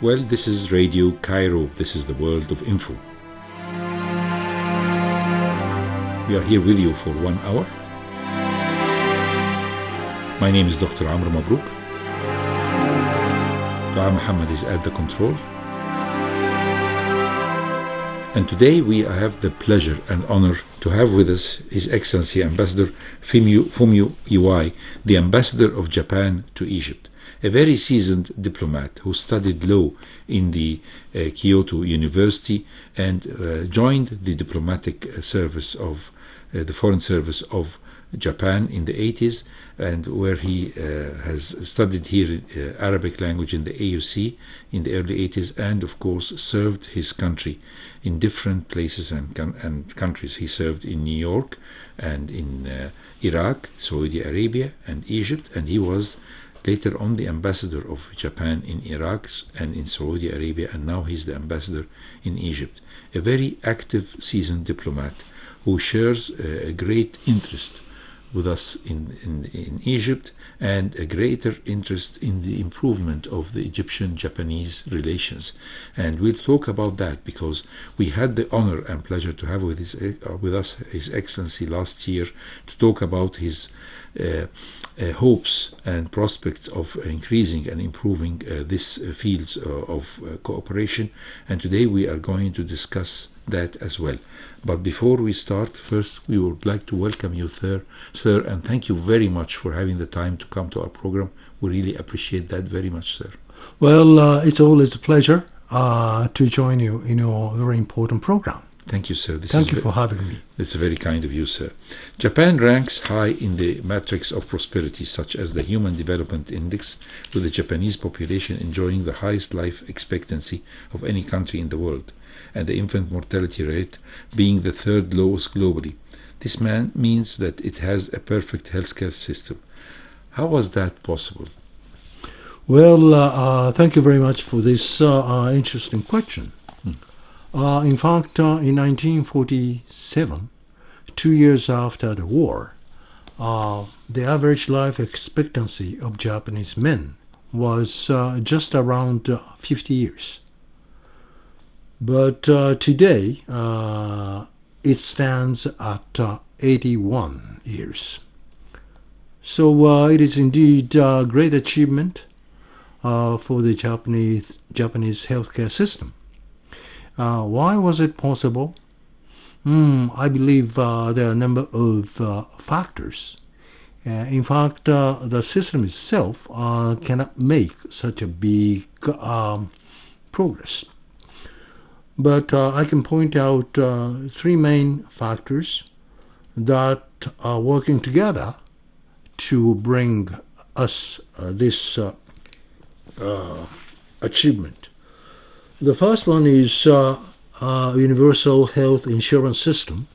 Well, this is Radio Cairo. This is the world of info. We are here with you for 1 hour. My name is Dr. Amr Mabrouk. Dua Muhammad is at the control. And today we have the pleasure and honor to have with us His Excellency Ambassador Fumio Iway, the Ambassador of Japan to Egypt, a very seasoned diplomat who studied law in the Kyoto University and joined the diplomatic service of the Foreign Service of Japan in the 80s, and where he has studied here Arabic language in the AUC in the early 80s, and of course served his country in different places and countries. He served in New York and in Iraq, Saudi Arabia and Egypt, and he was later on the ambassador of Japan in Iraq and in Saudi Arabia, and now he's the ambassador in Egypt. A very active, seasoned diplomat who shares a great interest with us in Egypt, and a greater interest in the improvement of the Egyptian-Japanese relations. And we'll talk about that because we had the honor and pleasure to have with us His Excellency last year to talk about his hopes and prospects of increasing and improving these fields of cooperation. And today we are going to discuss that as well. But before we start, first we would like to welcome you, sir, and thank you very much for having the time to come to our program. We really appreciate that very much, sir. Well, it's always a pleasure to join you in your very important program. Thank you, sir. Thank you for having me. It's very kind of you, sir. Japan ranks high in the matrix of prosperity, such as the Human Development Index, with the Japanese population enjoying the highest life expectancy of any country in the world, and the infant mortality rate being the third lowest globally. This means that it has a perfect healthcare system. How was that possible? Well, thank you very much for this interesting question. In fact, in 1947, 2 years after the war, the average life expectancy of Japanese men was just around 50 years. But today, it stands at 81 years. So it is indeed a great achievement for the Japanese healthcare system. Why was it possible? I believe there are a number of factors. In fact, the system itself cannot make such a big progress. But I can point out three main factors that are working together to bring us this achievement. The first one is Universal Health Insurance System,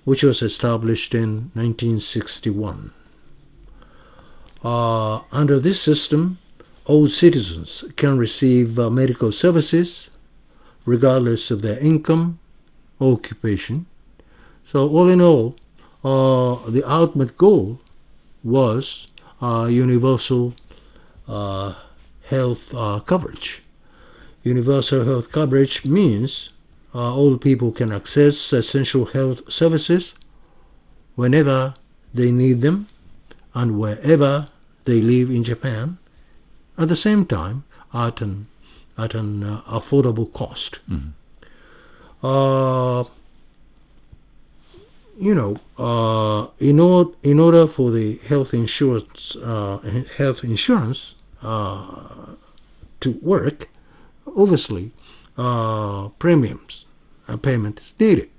which was established in 1961. Under this system, all citizens can receive medical services regardless of their income or occupation. So all in all, the ultimate goal was universal health coverage. Universal health coverage means all people can access essential health services whenever they need them and wherever they live in Japan, at the same time at an affordable cost. Mm-hmm. In order for the health insurance to work, obviously premiums payment is needed.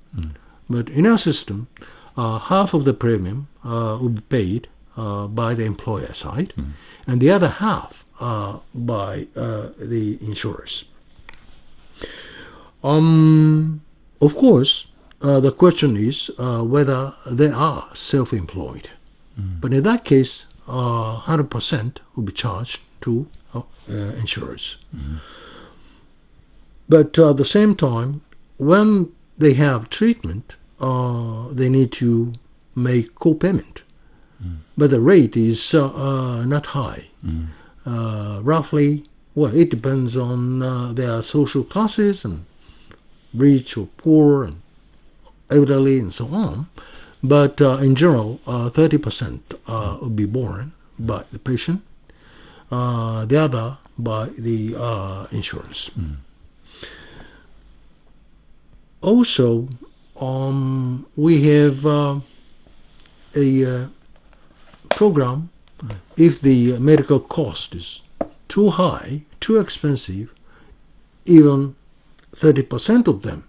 But in our system, half of the premium will be paid by the employer side, and the other half by the insurers. Of course, the question is whether they are self-employed. But in that case, 100% will be charged to insurers. But at the same time, when they have treatment, they need to make co-payment. But the rate is not high. Roughly well, it depends on their social classes and rich or poor and elderly and so on. But in general, 30% will be borne by the patient, the other by the insurance. Also, we have a program if the medical cost is too high, too expensive, even 30% of them.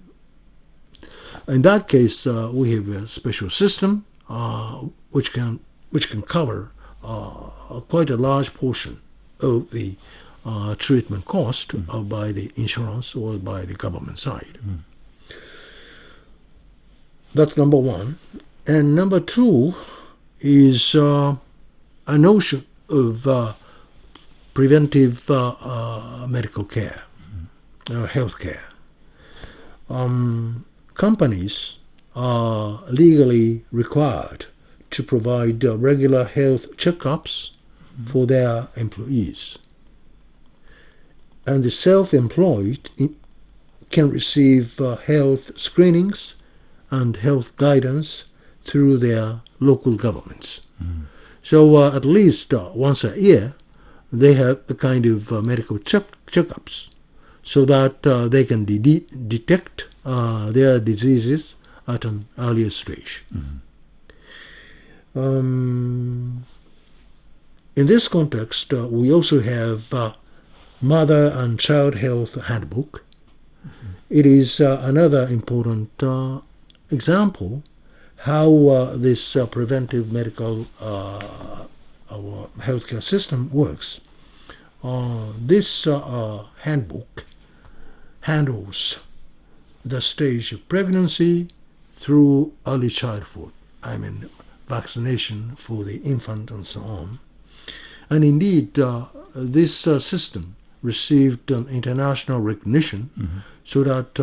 In that case, we have a special system which can cover quite a large portion of the treatment cost by the insurance or by the government side. That's number one. And number two is a notion of preventive medical care, health care. Companies are legally required to provide regular health checkups for their employees. And the self-employed can receive health screenings and health guidance through their local governments. So at least once a year, they have a kind of medical checkups so that they can detect their diseases at an earlier stage. In this context, we also have Mother and Child Health Handbook. It is another important example how this preventive medical our healthcare system works. This handbook handles the stage of pregnancy through early childhood, vaccination for the infant and so on. And indeed, this system received an international recognition so that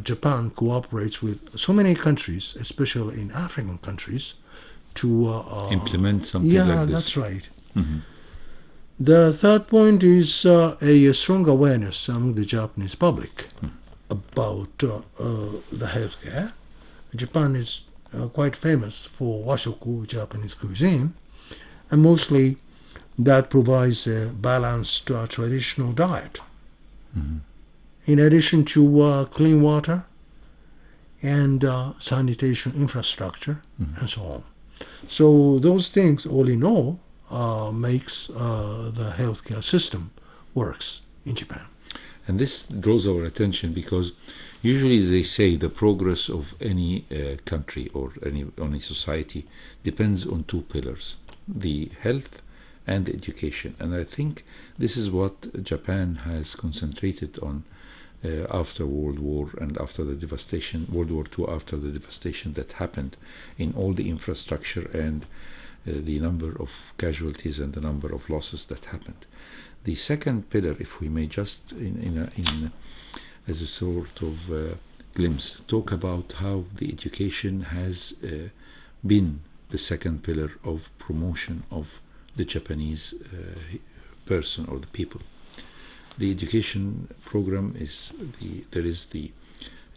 Japan cooperates with so many countries, especially in African countries, to implement something like this. Yeah, that's right. The third point is a strong awareness among the Japanese public about the healthcare. Japan is quite famous for washoku, Japanese cuisine, and mostly that provides a balanced traditional diet. In addition to clean water and sanitation infrastructure and so on. So those things, all in all, makes the healthcare system works in Japan. And this draws our attention because usually they say the progress of any country or any society depends on two pillars, the health and the education. And I think this is what Japan has concentrated on after World War and after the devastation, World War II, after the devastation that happened in all the infrastructure and the number of casualties and the number of losses that happened. The second pillar, if we may just as a sort of glimpse, talk about how the education has been the second pillar of promotion of the Japanese person or the people. The education program is there is the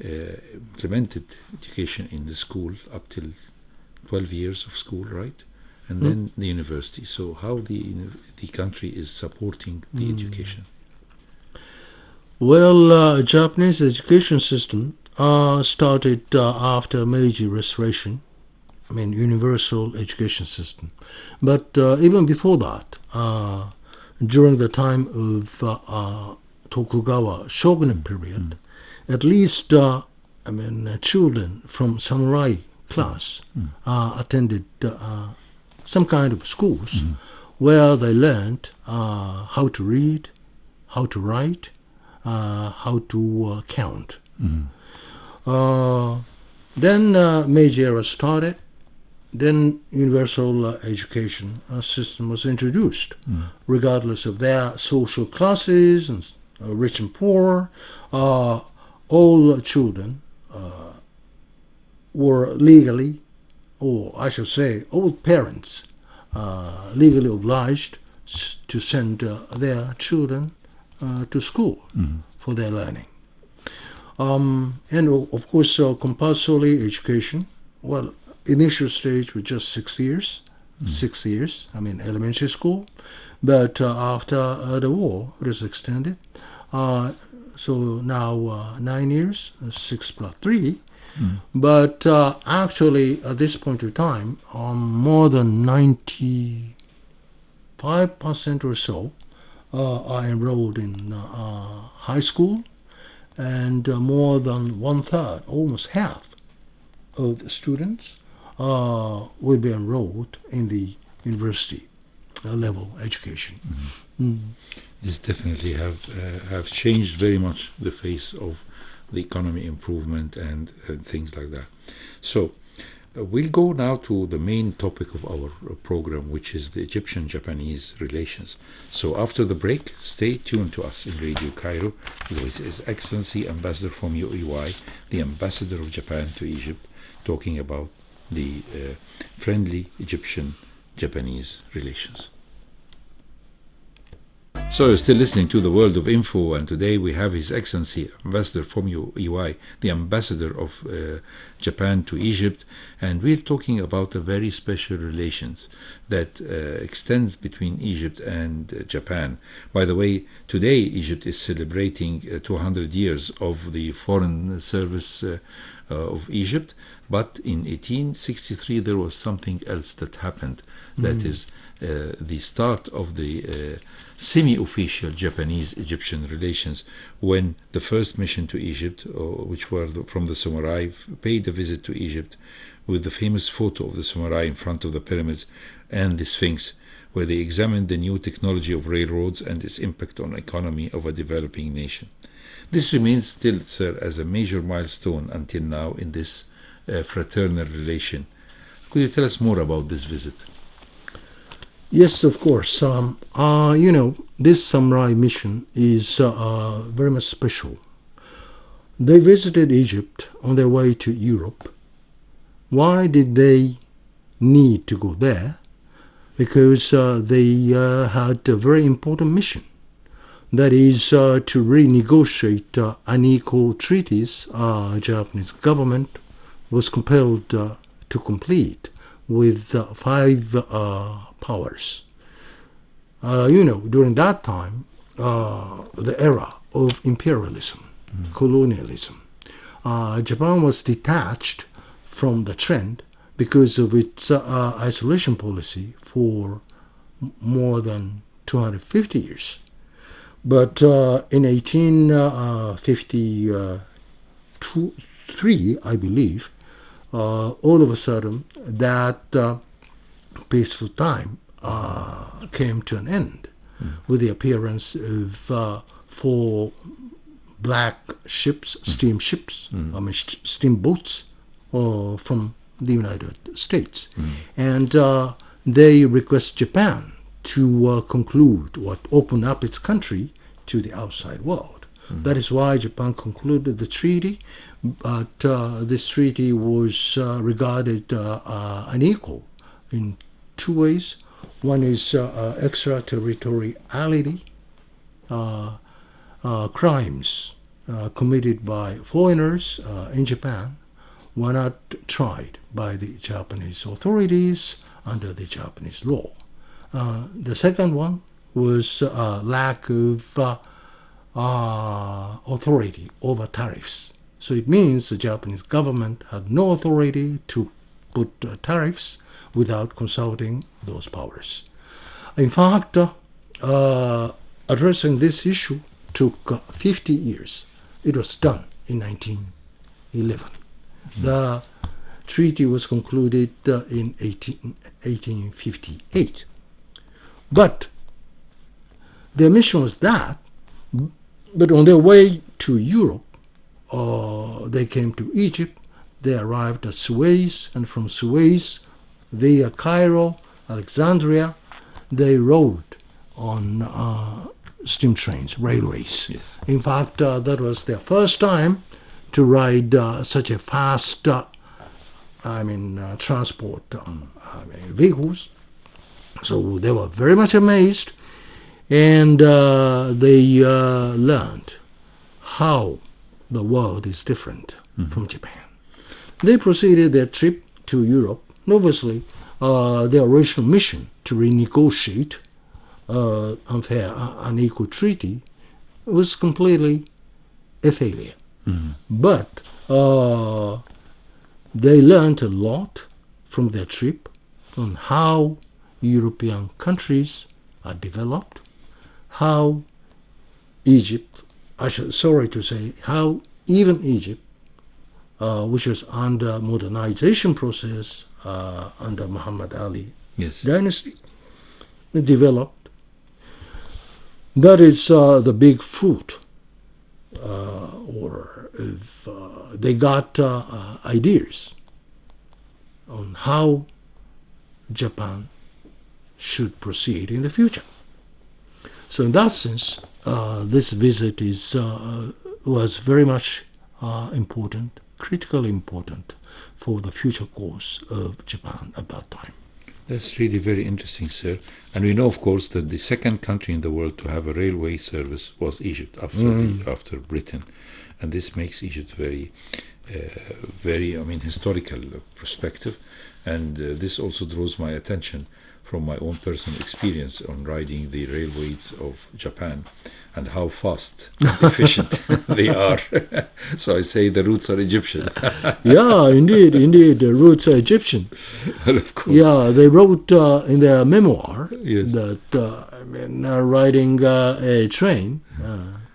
implemented education in the school up till 12 years of school, right? And then the university. So how the country is supporting the education? Well, Japanese education system started after Meiji Restoration. Universal education system. But even before that, during the time of Tokugawa shogunate period, at least children from samurai class attended some kind of schools where they learned how to read, how to write, how to count. Then Meiji era started. Then universal education system was introduced, regardless of their social classes, and rich and poor. All children were legally, or I should say, all parents legally obliged to send their children to school for their learning. And of course, compulsory education. Well, initial stage was just 6 years. 6 years, I mean, elementary school. But after the war, it was extended. So now 9 years, 6 plus 3. But actually, at this point of time, more than 95% or so are enrolled in high school, and more than 1/3, almost half of the students will be enrolled in the university level education. This definitely have changed very much the face of the economy improvement and things like that. So we'll go now to the main topic of our program, which is the Egyptian-Japanese relations. So after the break, stay tuned to us in Radio Cairo with His Excellency Ambassador Fumio Iway, the Ambassador of Japan to Egypt, talking about the friendly Egyptian-Japanese relations. So you're still listening to the World of Info, and today we have His Excellency Ambassador Fumio Iway, the Ambassador of Japan to Egypt, and we're talking about a very special relations that extends between Egypt and Japan. By the way, today Egypt is celebrating 200 years of the Foreign Service of Egypt, but in 1863 there was something else that happened. That is the start of the semi-official Japanese-Egyptian relations, when the first mission to Egypt, which were from the samurai, paid a visit to Egypt with the famous photo of the samurai in front of the pyramids and the Sphinx, where they examined the new technology of railroads and its impact on the economy of a developing nation. This remains still, sir, as a major milestone until now in this fraternal relation. Could you tell us more about this visit? Yes, of course. This samurai mission is very much special. They visited Egypt on their way to Europe. Why did they need to go there? Because they had a very important mission. That is to renegotiate unequal treaties Japanese government was compelled to complete with 5 powers. During that time, the era of imperialism, colonialism, Japan was detached from the trend because of its isolation policy for more than 250 years. But in 1853, I believe, all of a sudden that peaceful time came to an end with the appearance of 4 black ships, steamships, steamboats from the United States. And they request Japan to conclude what opened up its country to the outside world. That is why Japan concluded the treaty, but this treaty was regarded unequal in 2 ways. One is extraterritoriality, crimes committed by foreigners in Japan were not tried by the Japanese authorities under the Japanese law. The second one was lack of authority over tariffs. So it means the Japanese government had no authority to put tariffs without consulting those powers. In fact, addressing this issue took 50 years. It was done in 1911. The treaty was concluded in 1858. But their mission was that, but on their way to Europe, they came to Egypt, they arrived at Suez, and from Suez, via Cairo, Alexandria, they rode on steam trains, railways. Yes. In fact, that was their first time to ride such a fast transport vehicles. So they were very much amazed. And they learned how the world is different from Japan. They proceeded their trip to Europe. Obviously, their original mission to renegotiate unfair, unequal treaty was completely a failure. But they learned a lot from their trip on how European countries are developed, how Egypt, sorry to say, how even Egypt, which was under modernization process under Muhammad Ali dynasty, developed. That is the big fruit, or if they got ideas on how Japan should proceed in the future. So in that sense, this visit was very much important, critically important for the future course of Japan at that time. That's really very interesting, sir. And we know, of course, that the second country in the world to have a railway service was Egypt after Britain. And this makes Egypt very, historical perspective. And this also draws my attention from my own personal experience on riding the railways of Japan and how fast and efficient they are. So I say the roots are Egyptian. Yeah, indeed, the roots are Egyptian. Well, of course. Yeah, they wrote in their memoir that riding a train,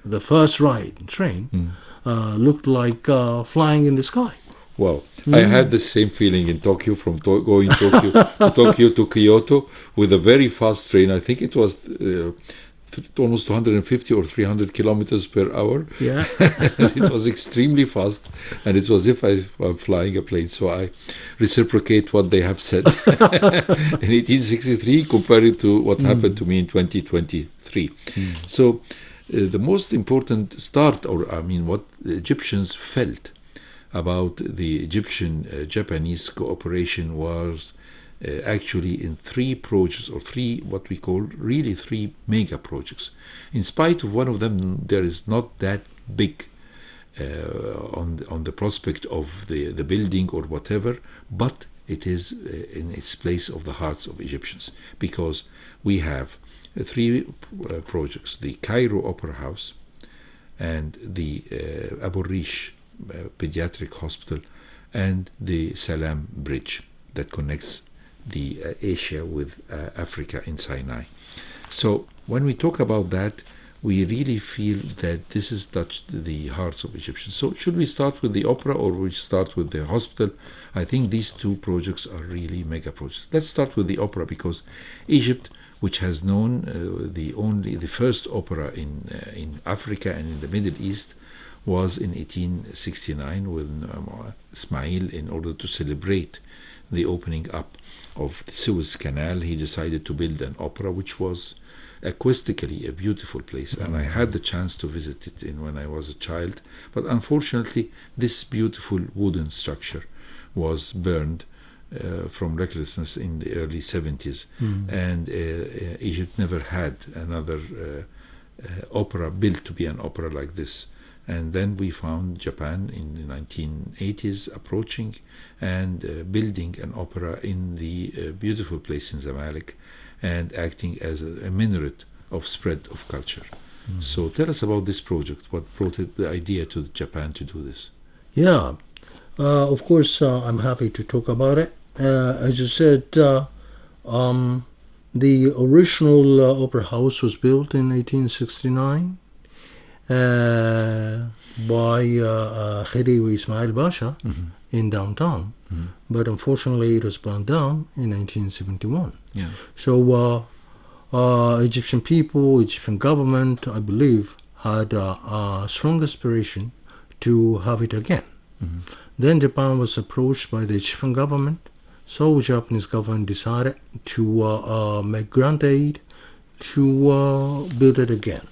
the first train, looked like flying in the sky. Wow. I had the same feeling in Tokyo, from going Tokyo to Kyoto with a very fast train. I think it was almost 250 or 300 kilometers per hour. Yeah. It was extremely fast, and it was as if I were flying a plane. So I reciprocate what they have said in 1863 compared to what happened to me in 2023. So the most important start, what the Egyptians felt about the Egyptian-Japanese cooperation was actually in three projects, or what we call really three mega projects. In spite of one of them, there is not that big on the prospect of the building or whatever, but it is in its place of the hearts of Egyptians, because we have three projects: the Cairo Opera House, and the Abu Rish Pediatric Hospital, and the Salam Bridge that connects the Asia with Africa in Sinai. So when we talk about that, we really feel that this has touched the hearts of Egyptians. So should we start with the opera, or we start with the hospital? I think these two projects are really mega projects. Let's start with the opera, because Egypt, which has known the first opera in Africa and in the Middle East, was in 1869 when Ismail, in order to celebrate the opening up of the Suez Canal, he decided to build an opera, which was acoustically a beautiful place. And I had the chance to visit it when I was a child. But unfortunately, this beautiful wooden structure was burned from recklessness in the early 70s. And Egypt never had another opera built to be an opera like this. And then we found Japan in the 1980s approaching and building an opera in the beautiful place in Zamalek, and acting as a minaret of spread of culture. So tell us about this project. What brought the idea to Japan to do this? Yeah, of course, I'm happy to talk about it. As you said, the original opera house was built in 1869 by Khedive Ismail Pasha in downtown. But unfortunately, it was burned down in 1971. Yeah. So Egyptian people, Egyptian government, I believe, had a strong aspiration to have it again. Then Japan was approached by the Egyptian government. So Japanese government decided to make grant aid to build it again.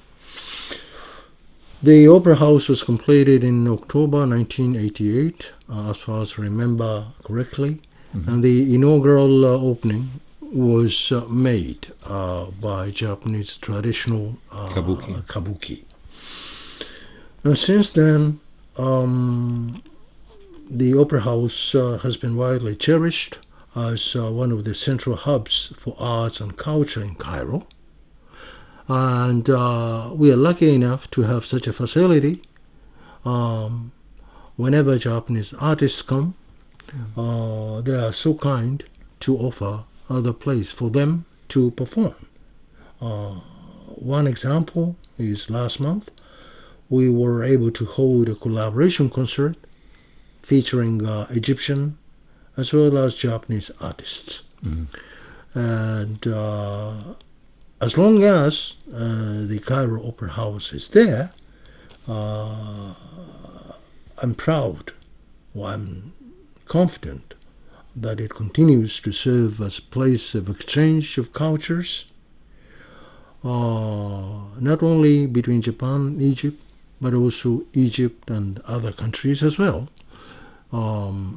The opera house was completed in October 1988, as far as I remember correctly, and the inaugural opening was made by Japanese traditional kabuki. Since then, the Opera House has been widely cherished as one of the central hubs for arts and culture in Cairo. And we are lucky enough to have such a facility. Whenever Japanese artists come, they are so kind to offer the place for them to perform. One example is last month, we were able to hold a collaboration concert featuring Egyptian as well as Japanese artists. And as long as the Cairo Opera House is there, I'm proud, or I'm confident that it continues to serve as a place of exchange of cultures, not only between Japan and Egypt, but also Egypt and other countries as well.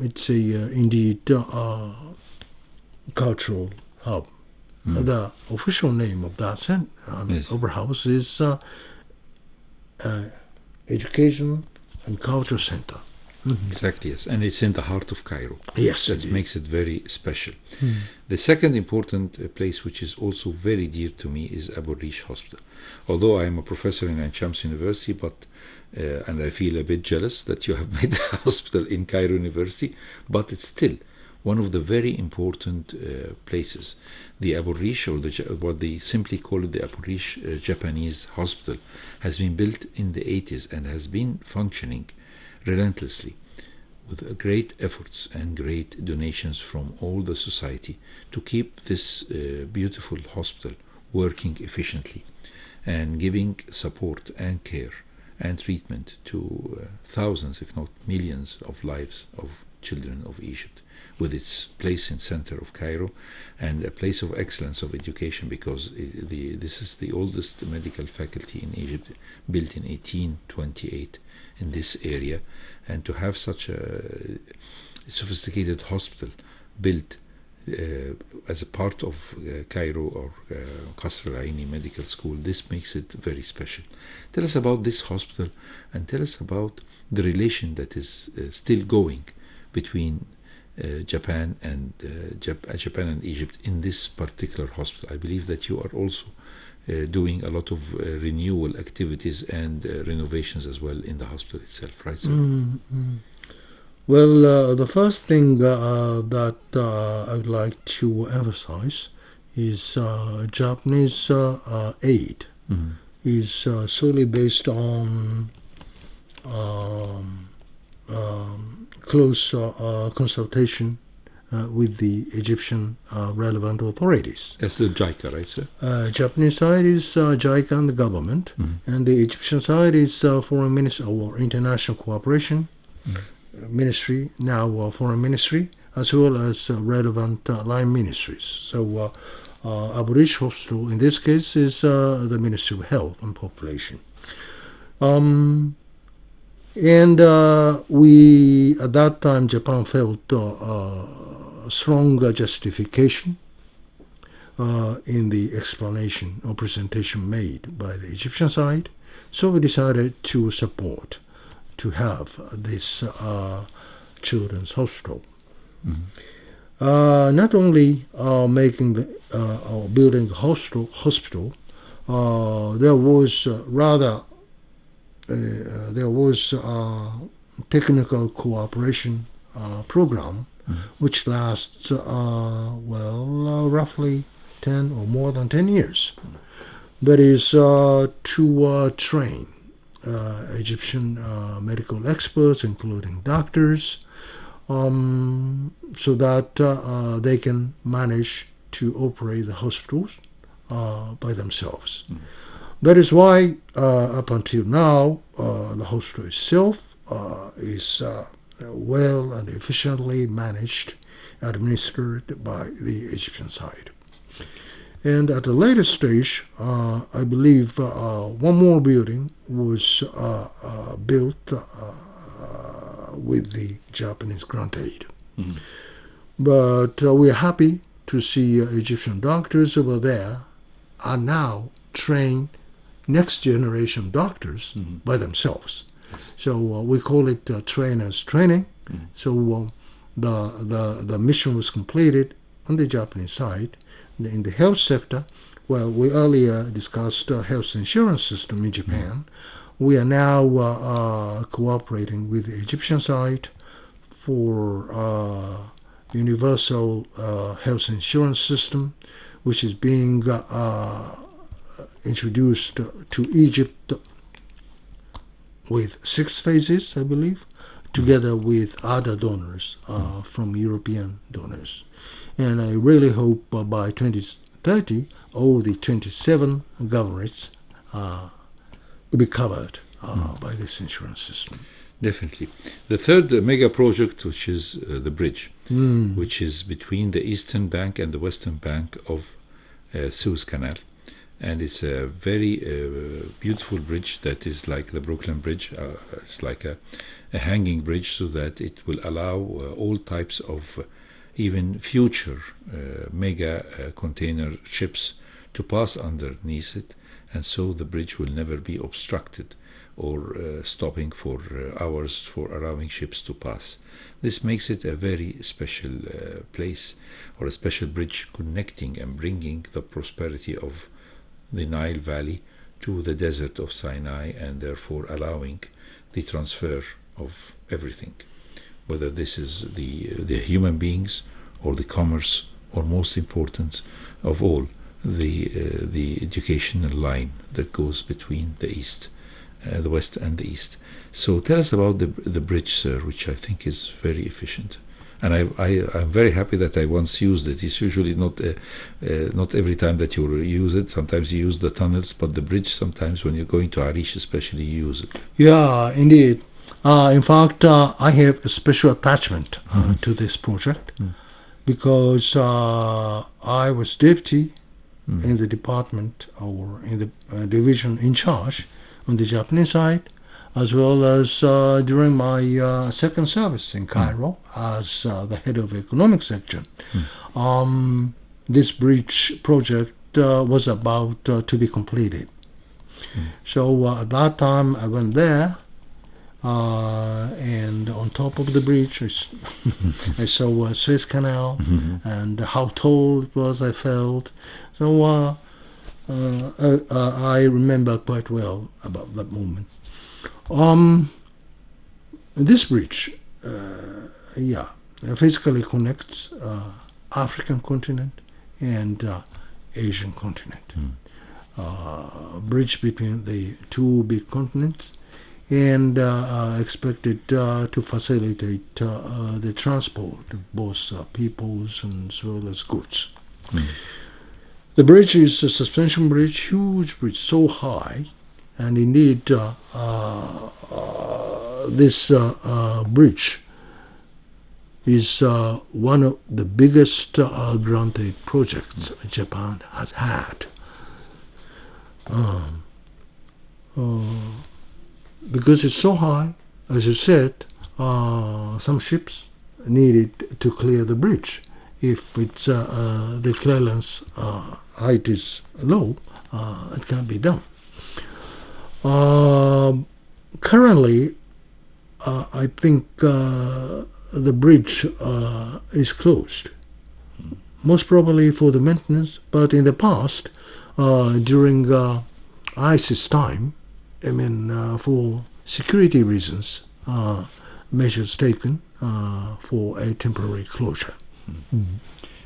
It's indeed cultural hub. The official name of that Opera House is Education and Culture Center. Exactly, yes. And it's in the heart of Cairo. Yes. That makes it very special. The second important place, which is also very dear to me, is Abu Rish Hospital. Although I am a professor in Ain Shams University, and I feel a bit jealous that you have made a hospital in Cairo University, but it's still one of the very important places. The Abu Rish, or what they simply call it, the Abu Rish Japanese Hospital, has been built in the 80s and has been functioning relentlessly with great efforts and great donations from all the society to keep this beautiful hospital working efficiently and giving support and care and treatment to thousands, if not millions, of lives of children of Egypt, with its place in center of Cairo and a place of excellence of education, because this is the oldest medical faculty in Egypt, built in 1828 in this area. And to have such a sophisticated hospital built as a part of Cairo or Qasr al-Aini Medical School, this makes it very special. Tell us about this hospital and tell us about the relation that is still going between Japan and Egypt in this particular hospital. I believe that you are also doing a lot of renewal activities and renovations as well in the hospital itself, right, sir? Well, the first thing that I would like to emphasize is Japanese aid is solely based on close consultation with the Egyptian relevant authorities. That's the JICA, right, sir? Japanese side is JICA and the government, and the Egyptian side is Foreign Ministry or International Cooperation Ministry, now Foreign Ministry, as well as relevant line ministries. So Abu Rish Hospital, in this case, is the Ministry of Health and Population. And we, at that time, Japan felt strong justification in the explanation or presentation made by the Egyptian side. So we decided to support, to have this children's hospital. Not only making the or building the hospital, there was technical cooperation program which lasts roughly 10 or more than 10 years. That is to train Egyptian medical experts, including doctors, so that they can manage to operate the hospitals by themselves. That is why up until now the hospital itself is well and efficiently managed, administered by the Egyptian side. And at a later stage, I believe one more building was built with the Japanese grant aid. But we are happy to see Egyptian doctors over there are now trained next generation doctors by themselves. So we call it trainers training. So the mission was completed on the Japanese side. In the health sector, well, we earlier discussed health insurance system in Japan. We are now cooperating with the Egyptian side for universal health insurance system, which is being introduced to Egypt with 6 phases, I believe, together with other donors from European donors. And I really hope by 2030, all the 27 governorates will be covered by this insurance system. Definitely. The third mega project, which is the bridge, which is between the eastern bank and the western bank of Suez Canal. And it's a very beautiful bridge that is like the Brooklyn Bridge. It's like a hanging bridge, so that it will allow all types of even future mega container ships to pass underneath it, and so the bridge will never be obstructed or stopping for hours for allowing ships to pass. This makes it a very special place, or a special bridge connecting and bringing the prosperity of the Nile Valley to the desert of Sinai, and therefore allowing the transfer of everything, whether this is the human beings or the commerce, or most important of all, the educational line that goes between the east, the west and the east. So tell us about the bridge, sir, which I think is very efficient. And I'm very happy that I once used it. It's usually not every time that you use it. Sometimes you use the tunnels, but the bridge, sometimes when you're going to Arish especially, you use it. Yeah, indeed. In fact, I have a special attachment to this project because I was deputy in the department, or in the division in charge on the Japanese side, as well as during my second service in Cairo as the head of economic section. This bridge project was about to be completed. So at that time I went there, and on top of the bridge I saw Suez Canal and how tall it was, I felt. So I remember quite well about that moment. This bridge, physically connects African continent and Asian continent. Bridge between the two big continents, and expected to facilitate the transport of both peoples and as well as goods. The bridge is a suspension bridge, huge bridge, so high. And indeed, this bridge is one of the biggest granted projects Japan has had. Because it's so high, as you said, some ships needed to clear the bridge. If it's the clearance height is low, it can't be done. Currently, I think the bridge is closed, most probably for the maintenance. But in the past, during ISIS time, for security reasons, measures taken for a temporary closure.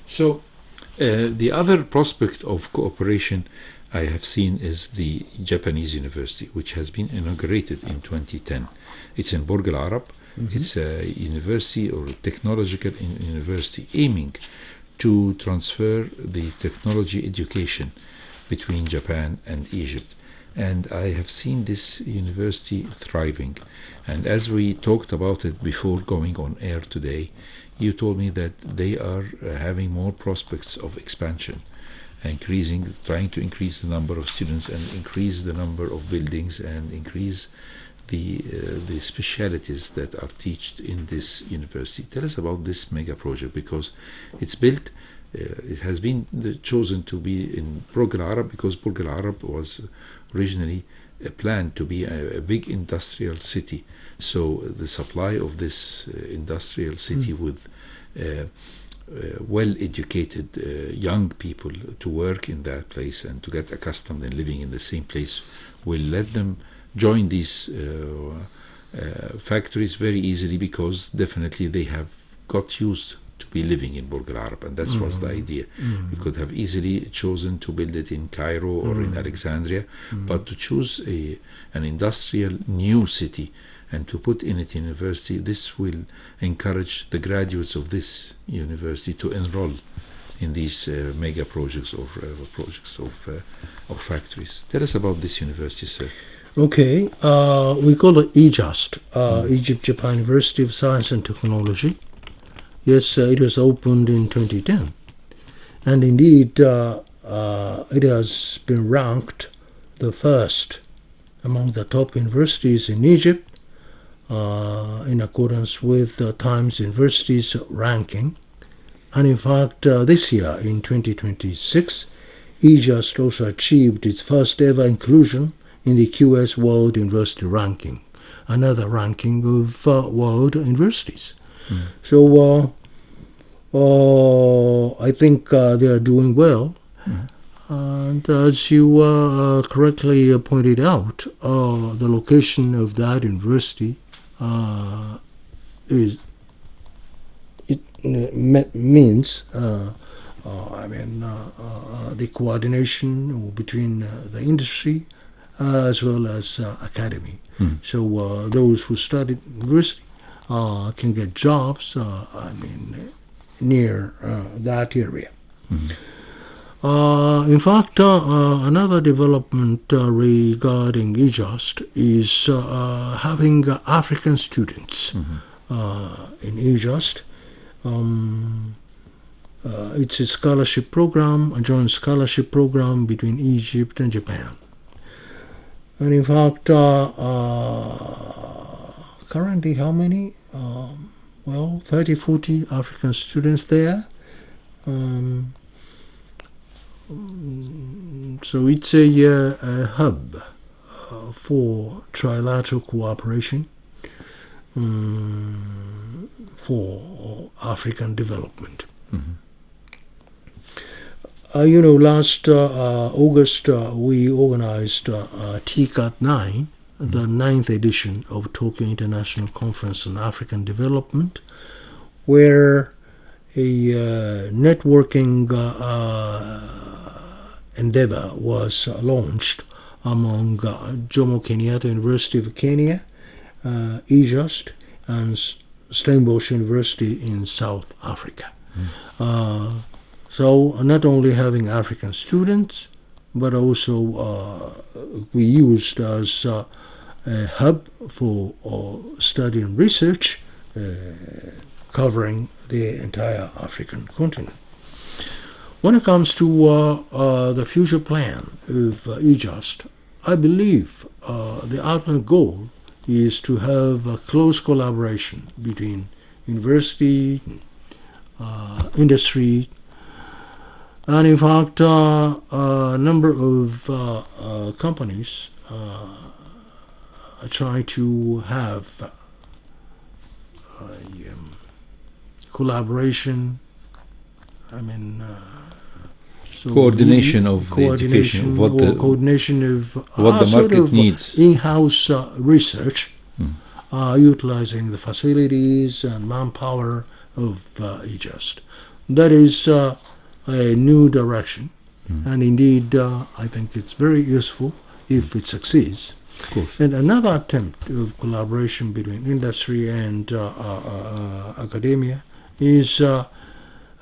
So the other prospect of cooperation I have seen is the Japanese university, which has been inaugurated in 2010. It's in Burj Al Arab. It's a university, or a technological university, aiming to transfer the technology education between Japan and Egypt. And I have seen this university thriving. And as we talked about it before going on air today, you told me that they are having more prospects of expansion, trying to increase the number of students and increase the number of buildings and increase the specialities that are taught in this university. Tell us about this mega project, because it's built it has been chosen to be in Burj Al Arab because Burj Al Arab was originally planned to be a big industrial city. So the supply of this industrial city with well-educated young people to work in that place and to get accustomed and living in the same place will let them join these factories very easily, because definitely they have got used to be living in Burj Al Arab, and that was the idea. We could have easily chosen to build it in Cairo or in Alexandria, but to choose an industrial new city and to put in it university, this will encourage the graduates of this university to enroll in these mega projects or projects of factories. Tell us about this university, sir. Okay, we call it EJUST, Egypt-Japan University of Science and Technology. Yes, it was opened in 2010. And indeed, it has been ranked the first among the top universities in Egypt in accordance with the Times University's ranking. And in fact, this year, in 2026, EJUST also achieved its first ever inclusion in the QS World University Ranking, another ranking of world universities. So I think they are doing well. And as you correctly pointed out, the location of that university means the coordination between the industry as well as academy. So those who study university can get jobs near that area. In fact, another development regarding EJUST is having African students in EJUST. It's a scholarship program, a joint scholarship program between Egypt and Japan. And in fact, currently how many? 30, 40 African students there. So it's a hub for trilateral cooperation for African development. Last August we organized TCAT 9, the 9th edition of Tokyo International Conference on African Development, where a networking endeavor was launched among Jomo Kenyatta University of Kenya, EJUST, and Stellenbosch University in South Africa. So not only having African students, but also we used as a hub for study and research covering the entire African continent. When it comes to the future plan of EJUST, I believe the ultimate goal is to have a close collaboration between university, industry, and in fact a number of companies try to have collaboration. Coordination of the education, of what the market needs. In-house research, utilizing the facilities and manpower of EJUST. That is a new direction, and indeed I think it's very useful if it succeeds. Of course. And another attempt of collaboration between industry and academia is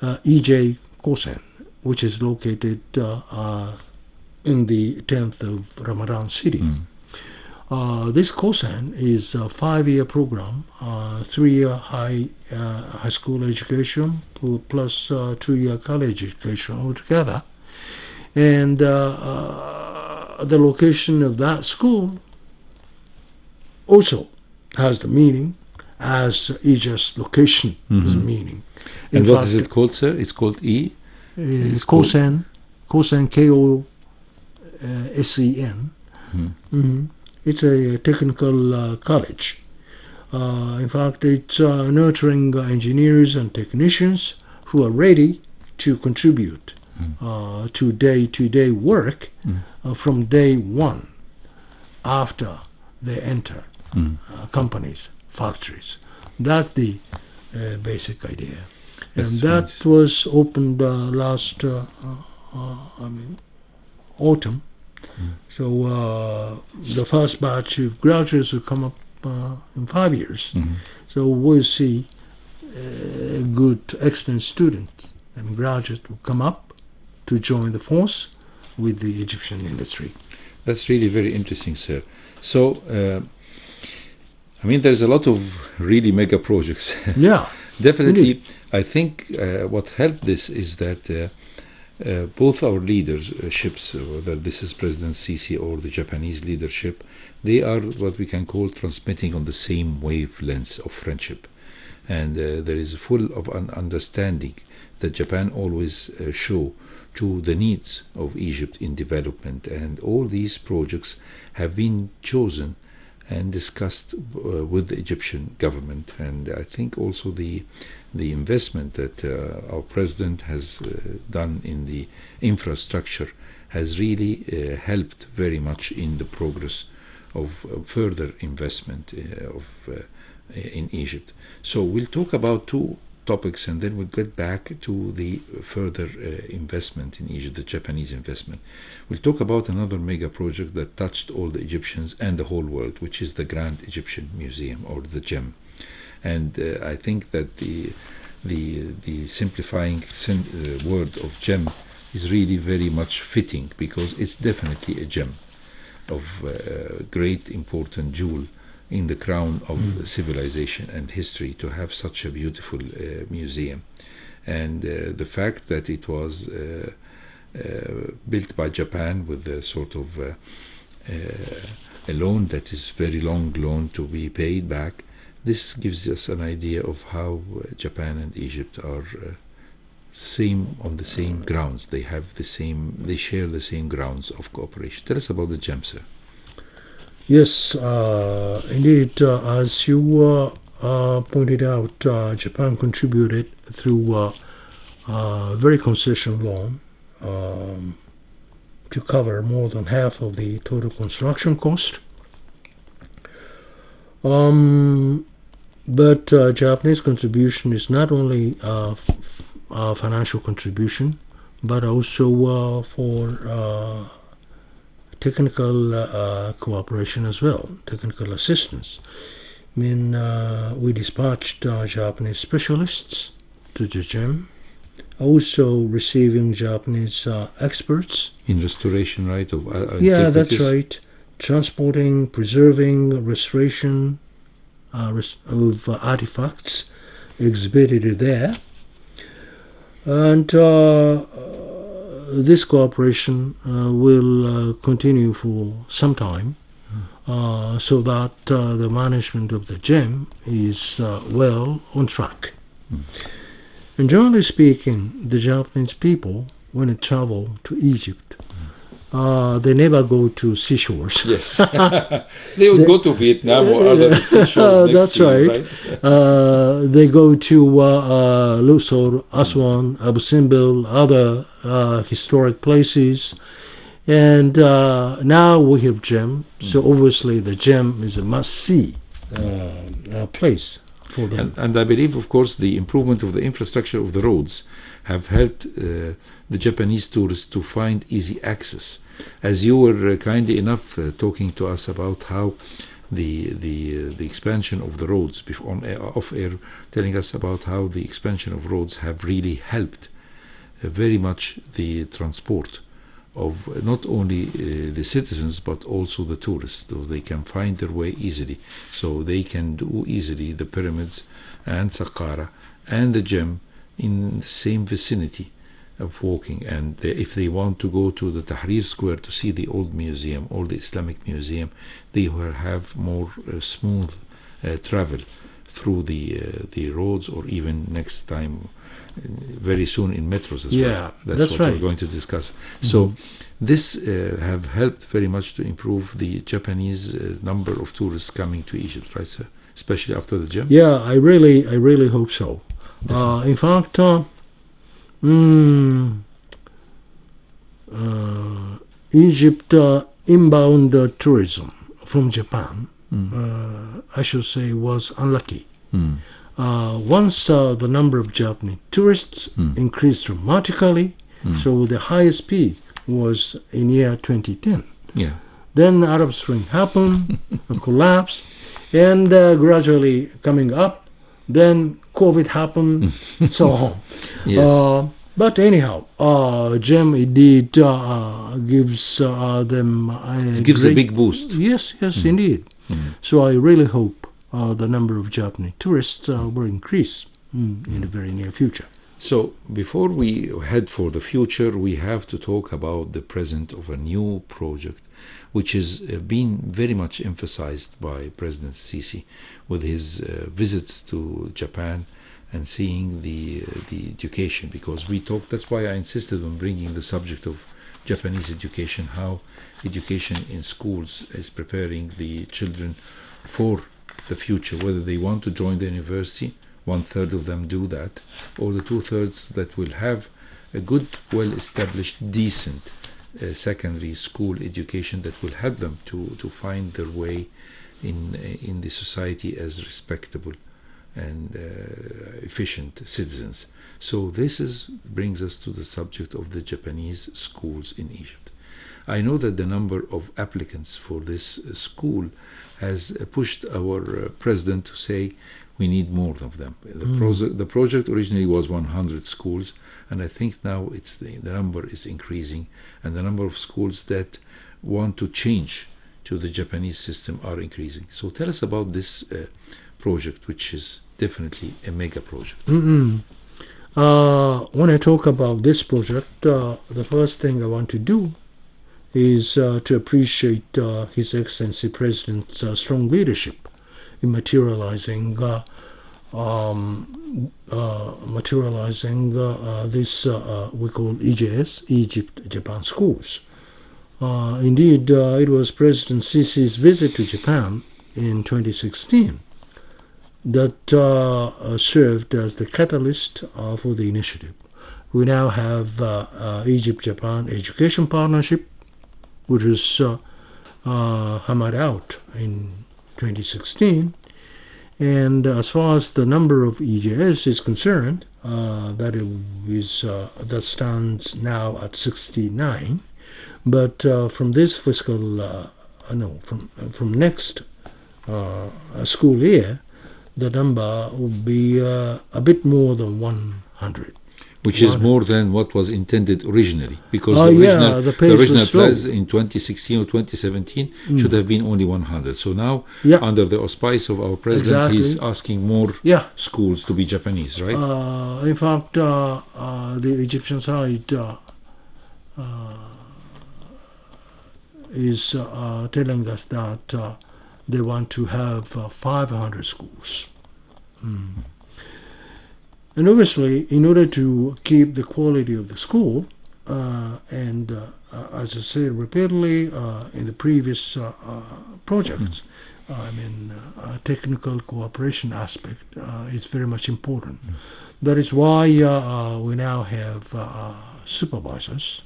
EJ Kosen, which is located in the 10th of Ramadan city. This Kosen is a 5-year program, 3-year high school education plus 2-year college education altogether. And the location of that school also has the meaning as EJUST location is meaning. And what is it called, sir? It's called Kosen, Kosen, Kosen. It's a technical college. In fact, it's nurturing engineers and technicians who are ready to contribute to day-to-day work from day one after they enter companies, factories. That's the basic idea. And that was opened last autumn. So the first batch of graduates will come up in 5 years. So we'll see good, excellent students and graduates will come up to join the force with the Egyptian industry. That's really very interesting, sir. So, there's a lot of really mega projects. Yeah. Definitely, indeed. I think what helped this is that both our leaderships, whether this is President Sisi or the Japanese leadership, they are what we can call transmitting on the same wavelengths of friendship. And there is full of an understanding that Japan always show to the needs of Egypt in development. And all these projects have been chosen and discussed with the Egyptian government. And I think also the investment that our president has done in the infrastructure has really helped very much in the progress of further investment in Egypt. So we'll talk about two topics and then we'll get back to the further investment in Egypt, the Japanese investment. We'll talk about another mega project that touched all the Egyptians and the whole world, which is the Grand Egyptian Museum, or the GEM. And I think that the simplifying word of gem is really very much fitting, because it's definitely a gem of great important jewel in the crown of civilization and history, to have such a beautiful museum. And the fact that it was built by Japan with a sort of a loan that is very long loan to be paid back, this gives us an idea of how Japan and Egypt are on the same grounds. They share the same grounds of cooperation. Tell us about the GEM, sir. Yes, indeed, as you pointed out, Japan contributed through a very concession loan to cover more than half of the total construction cost. But Japanese contribution is not only a financial contribution, but also for technical cooperation as well, technical assistance. We dispatched Japanese specialists to the GEM, also receiving Japanese experts. In restoration, right? Yeah, that's right. Transporting, preserving, restoration of artifacts exhibited there. And this cooperation will continue for some time, so that the management of the GEM is well on track. And generally speaking, the Japanese people, when they travel to Egypt, they never go to seashores. Yes. They would go to Vietnam or other seashores next that's to you, right. They go to Luxor, Aswan, Abu Simbel, other historic places. And now we have GEM, so obviously the GEM is a must-see place for them. And I believe, of course, the improvement of the infrastructure of the roads have helped the Japanese tourists to find easy access. As you were kindly enough talking to us about how the expansion of the roads off air, telling us about how the expansion of roads have really helped very much the transport of not only the citizens but also the tourists, so they can find their way easily, so they can do easily the pyramids and Saqqara and the GEM in the same vicinity of walking. And if they want to go to the Tahrir Square to see the old museum or the Islamic museum, they will have more smooth travel through the roads, or even next time, very soon in metros as well. That's what right. we're going to discuss. So this have helped very much to improve the Japanese number of tourists coming to Egypt, right, sir? Especially after the gym. Yeah, I really hope so. In fact, Egypt inbound tourism from Japan, I should say, was unlucky. Once the number of Japanese tourists increased dramatically, so the highest peak was in year 2010. Yeah. Then the Arab Spring happened, and collapsed, and gradually coming up. Then COVID happened, so on. Yes. But anyhow, GEM indeed gives them It gives a big boost. Yes, indeed. So I really hope the number of Japanese tourists will increase in the very near future. So before we head for the future, we have to talk about the present of a new project, which has been very much emphasized by President Sisi with his visits to Japan and seeing the education, because we talked, that's why I insisted on bringing the subject of Japanese education, how education in schools is preparing the children for the future, whether they want to join the university, 1/3 of them do that, or the 2/3 that will have a good, well-established, decent secondary school education that will help them to find their way in the society as respectable and efficient citizens. So this brings us to the subject of the Japanese schools in Egypt. I know that the number of applicants for this school has pushed our president to say we need more of them. The project originally was 100 schools, and I think now the number is increasing, and the number of schools that want to change to the Japanese system are increasing. So tell us about this project, which is definitely a mega project. When I talk about this project, the first thing I want to do is to appreciate His Excellency President's strong leadership in materializing this we call EJS, Egypt Japan Schools. Indeed, it was President Sisi's visit to Japan in 2016 that served as the catalyst for the initiative. We now have Egypt-Japan Education Partnership, which was hammered out in 2016. And as far as the number of EJS is concerned, that stands now at 69. But from this fiscal, from next school year, the number will be a bit more than 100. Which is more than what was intended originally, because the original plans in 2016 or 2017 should have been only 100. So now, under the auspice of our president, he's asking more schools to be Japanese, right? In fact, the Egyptian side is telling us that they want to have 500 schools. And obviously, in order to keep the quality of the school, and as I said repeatedly in the previous projects, technical cooperation aspect is very much important. That is why we now have supervisors,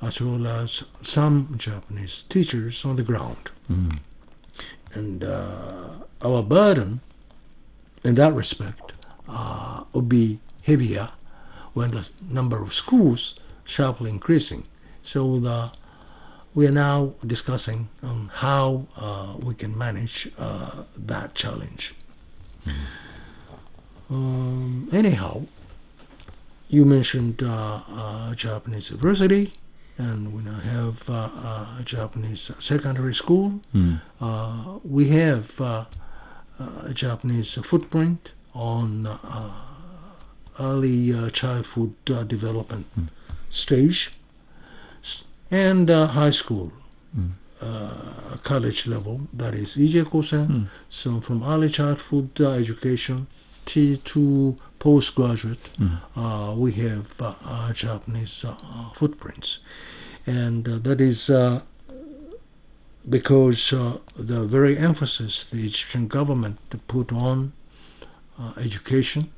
as well as some Japanese teachers on the ground. And our burden in that respect would be heavier when the number of schools sharply increasing. So we are now discussing on how we can manage that challenge. Anyhow, you mentioned Japanese university, and we now have a Japanese secondary school. We have a Japanese footprint on early childhood development stage, and high school college level, that is Ije-kosen, so from early childhood education to postgraduate, we have Japanese footprints. And that is because the very emphasis the Egyptian government put on education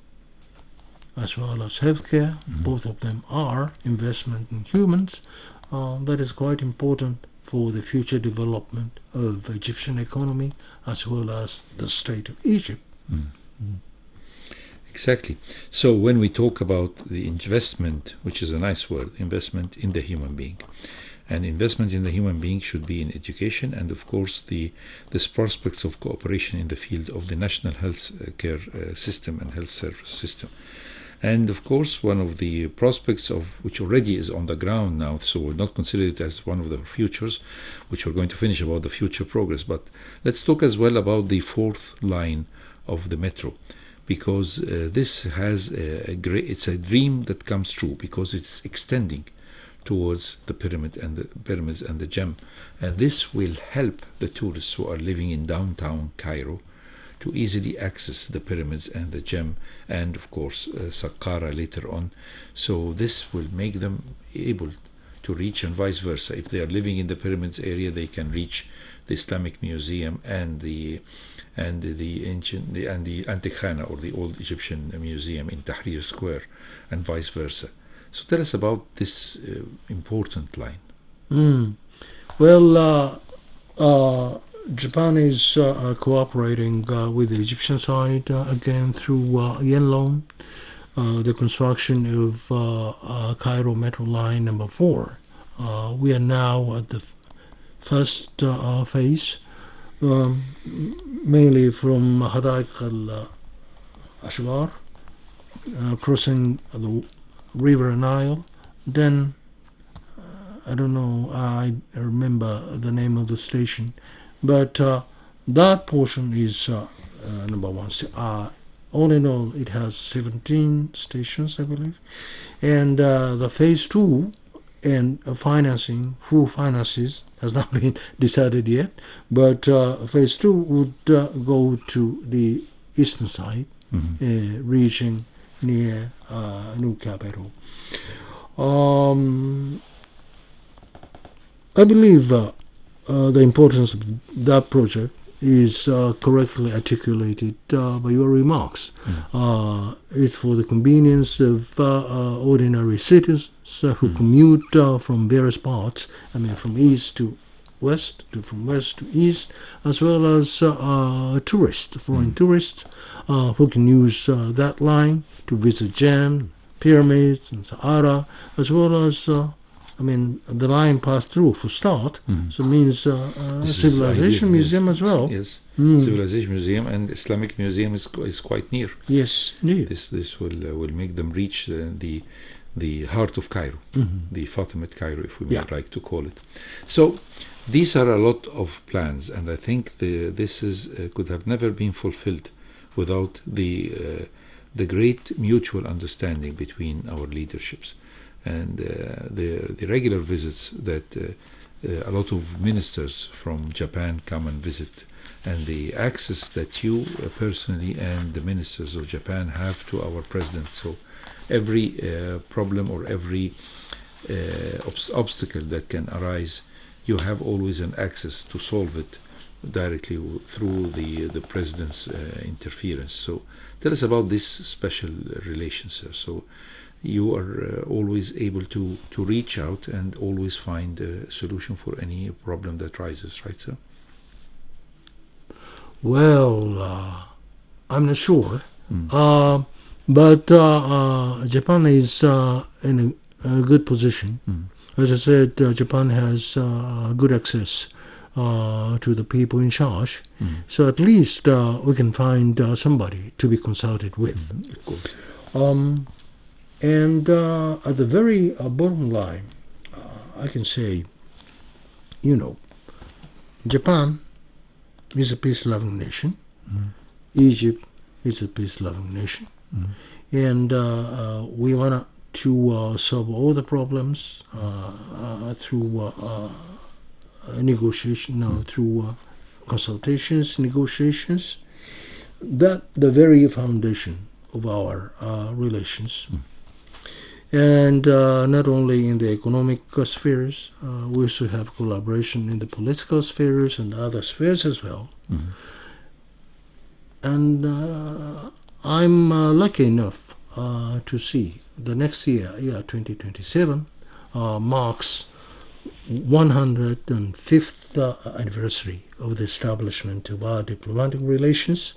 as well as healthcare, both of them are investment in humans. That is quite important for the future development of Egyptian economy as well as the state of Egypt. Exactly. So when we talk about the investment, which is a nice word, investment in the human being, and investment in the human being should be in education and of course this prospects of cooperation in the field of the national health care system and health service system. And of course one of the prospects of which already is on the ground now, so we'll not consider it as one of the futures, which we're going to finish about the future progress, but let's talk as well about the fourth line of the metro, because this has it's a dream that comes true because it's extending towards the pyramids and the gem, and this will help the tourists who are living in downtown Cairo to easily access the pyramids and the gem, and of course Saqqara later on. So this will make them able to reach, and vice versa. If they are living in the pyramids area, they can reach the Islamic Museum and the Antikhana, or the old Egyptian museum in Tahrir Square, and vice versa. So tell us about this important line. Well, Japan is cooperating with the Egyptian side again through yen loan, the construction of Cairo Metro Line number 4. We are now at the first phase, mainly from Hadaiq al-Ashgar, crossing the River Nile. Then, I don't know, I remember the name of the station, but that portion is number 1. All in all, it has 17 stations, I believe. And the phase 2 and financing, who finances, has not been decided yet, but phase 2 would go to the eastern side, reaching near new capital. I believe the importance of that project is correctly articulated by your remarks. It's for the convenience of ordinary citizens who commute from various parts, I mean from east to west, from west to east, as well as tourists, foreign tourists, who can use that line to visit Gem, pyramids, and Sahara, as well as the line passed through for start, so it means Civilization Museum as well. Yes, Civilization Museum and Islamic Museum is quite near. Yes, indeed. This will make them reach the heart of Cairo, the Fatimid Cairo, if we might like to call it. So these are a lot of plans, and I think this could have never been fulfilled without the great mutual understanding between our leaderships. And the regular visits that a lot of ministers from Japan come and visit, and the access that you personally and the ministers of Japan have to our president. So every problem or every obstacle that can arise, you have always an access to solve it directly through the president's interference. So tell us about this special relation, sir. So you are always able to reach out and always find a solution for any problem that rises, right, sir? Well, I'm not sure. But Japan is in a good position. As I said, Japan has good access to the people in charge. So at least we can find somebody to be consulted with. Of course. And at the very bottom line, I can say, Japan is a peace-loving nation. Egypt is a peace-loving nation. And we want to solve all the problems through negotiation, through consultations, negotiations, that the very foundation of our relations. And not only in the economic spheres, we also have collaboration in the political spheres and other spheres as well. And I'm lucky enough to see the next year, 2027, marks 105th anniversary of the establishment of our diplomatic relations,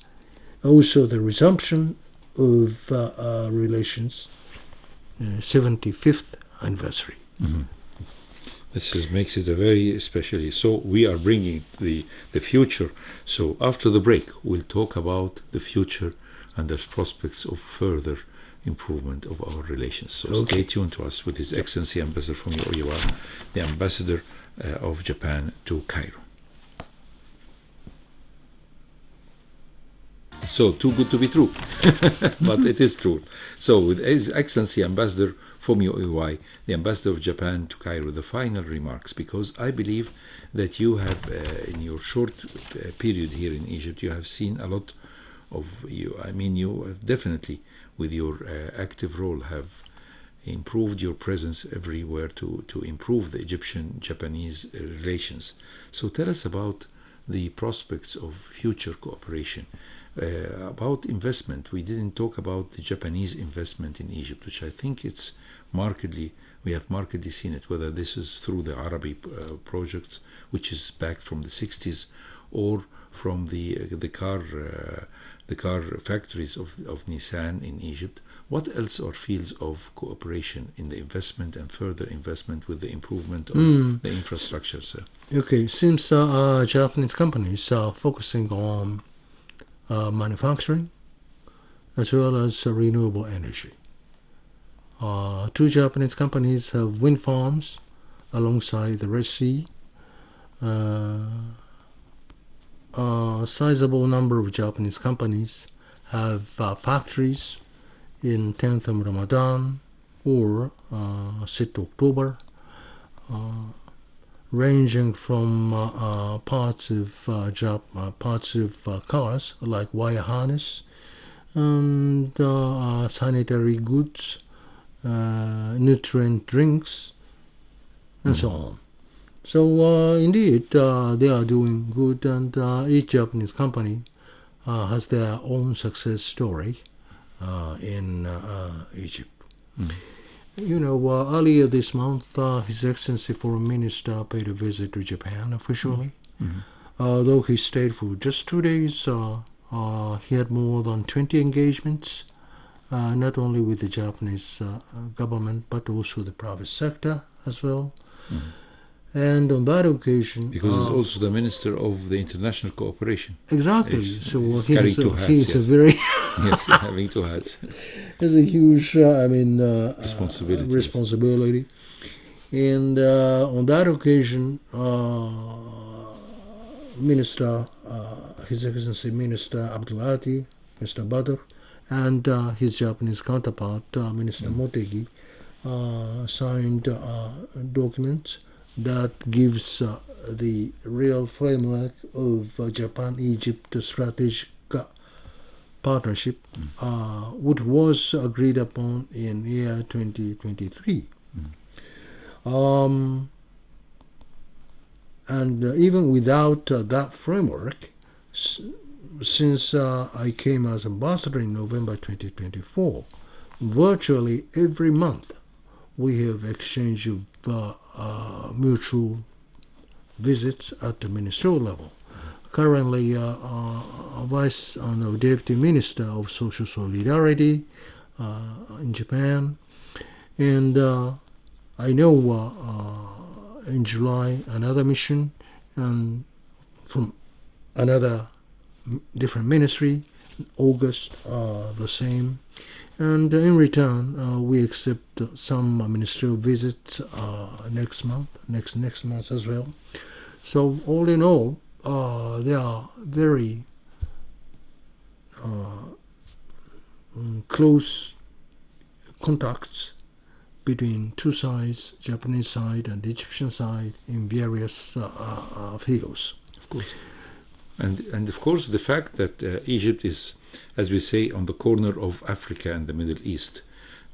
also the resumption of relations, 75th anniversary. This makes it a very especially. So we are bringing the future. So after the break, we'll talk about the future and the prospects of further improvement of our relations. So stay tuned to us with His Excellency Ambassador Fumio, Iway, the Ambassador of Japan to Cairo. So, too good to be true, but it is true. So, with His Excellency Ambassador Fumio Iway, the Ambassador of Japan to Cairo, the final remarks, because I believe that you have, in your short period here in Egypt, you have seen a lot of you. I mean, you have definitely, with your active role, have improved your presence everywhere to improve the Egyptian-Japanese relations. So, tell us about the prospects of future cooperation. About investment, we didn't talk about the Japanese investment in Egypt, which I think we have markedly seen it, whether this is through the Arabi projects, which is back from the 60s, or from the car factories of Nissan in Egypt. What else are fields of cooperation in the investment and further investment with the improvement of the infrastructure, sir? Okay, since Japanese companies are focusing on manufacturing as well as renewable energy. Two Japanese companies have wind farms alongside the Red Sea. A sizable number of Japanese companies have factories in 10th of Ramadan or 6th October, ranging from parts of cars like wire harness and sanitary goods, nutrient drinks, and so on. So indeed, they are doing good, and each Japanese company has their own success story in Egypt. Earlier this month, His Excellency Foreign Minister paid a visit to Japan officially. Though he stayed for just 2 days, he had more than 20 engagements, not only with the Japanese government, but also the private sector as well. And on that occasion... Because he's also the Minister of the International Cooperation. Exactly. So he's a very... yes, having two hats. It's a huge, responsibility. And on that occasion, His Excellency Minister Abdulati, Mr. Badr, and his Japanese counterpart, Minister Motegi, signed documents that gives the real framework of Japan-Egypt strategic partnership, which was agreed upon in year 2023. And even without that framework, since I came as ambassador in November 2024, virtually every month we have exchange of mutual visits at the ministerial level. Currently, Vice Deputy Minister of Social Solidarity in Japan, and I know in July another mission and from another different ministry, August the same, and in return we accept some ministerial visits next month as well. So all in all, there are very close contacts between two sides, Japanese side and Egyptian side, in various fields. Of course. And of course, the fact that Egypt is, as we say, on the corner of Africa and the Middle East,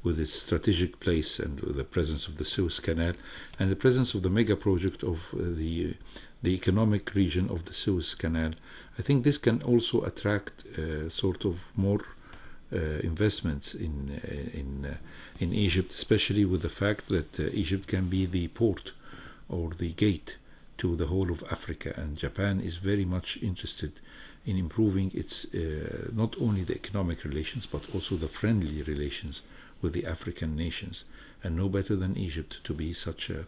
with its strategic place and with the presence of the Suez Canal and the presence of the mega project of the economic region of the Suez Canal, I think this can also attract sort of more investments in Egypt, especially with the fact that Egypt can be the port or the gate to the whole of Africa, and Japan is very much interested in improving its not only the economic relations but also the friendly relations with the African nations, and no better than Egypt to be such a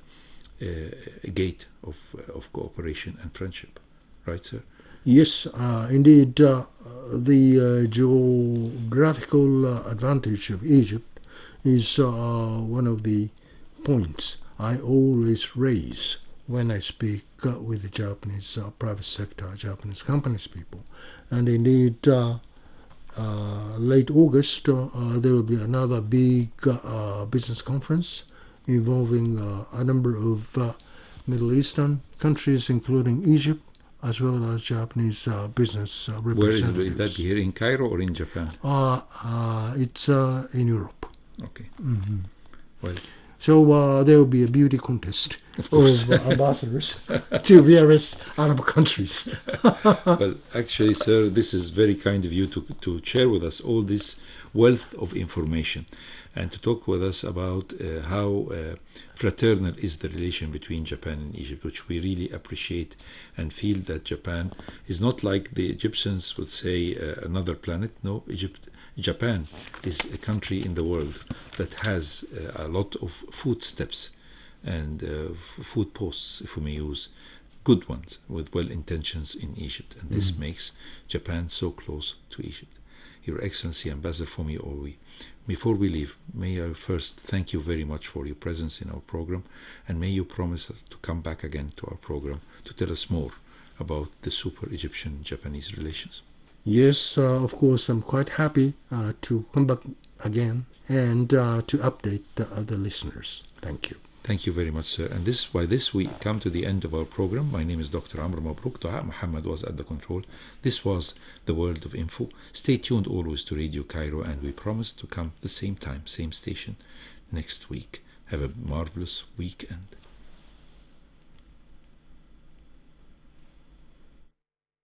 gate of cooperation and friendship, right, sir? Yes, indeed, the geographical advantage of Egypt is one of the points I always raise when I speak with the Japanese private sector, Japanese companies people. And indeed, late August, there will be another big business conference involving a number of Middle Eastern countries, including Egypt, as well as Japanese business representatives. Where is that? Here in Cairo or in Japan? It's in Europe. Okay. Mm-hmm. Well, so there will be a beauty contest of ambassadors to various Arab countries. Well, actually, sir, this is very kind of you to share with us all this wealth of information and to talk with us about how fraternal is the relation between Japan and Egypt, which we really appreciate and feel that Japan is not like the Egyptians would say another planet. No, Japan is a country in the world that has a lot of footsteps and food posts, if we may use, good ones with well intentions in Egypt, and this makes Japan so close to Egypt. Your Excellency Ambassador Fumio Iway, before we leave, may I first thank you very much for your presence in our program, and may you promise us to come back again to our program to tell us more about the super Egyptian-Japanese relations. Yes, of course, I'm quite happy to come back again and to update the listeners. Thank you. Thank you very much, sir. And by this we come to the end of our program. My name is Dr. Amr Mabrouk. Taha Muhammad was at the control. This was The World of Info. Stay tuned always to Radio Cairo, and we promise to come the same time, same station next week. Have a marvelous weekend.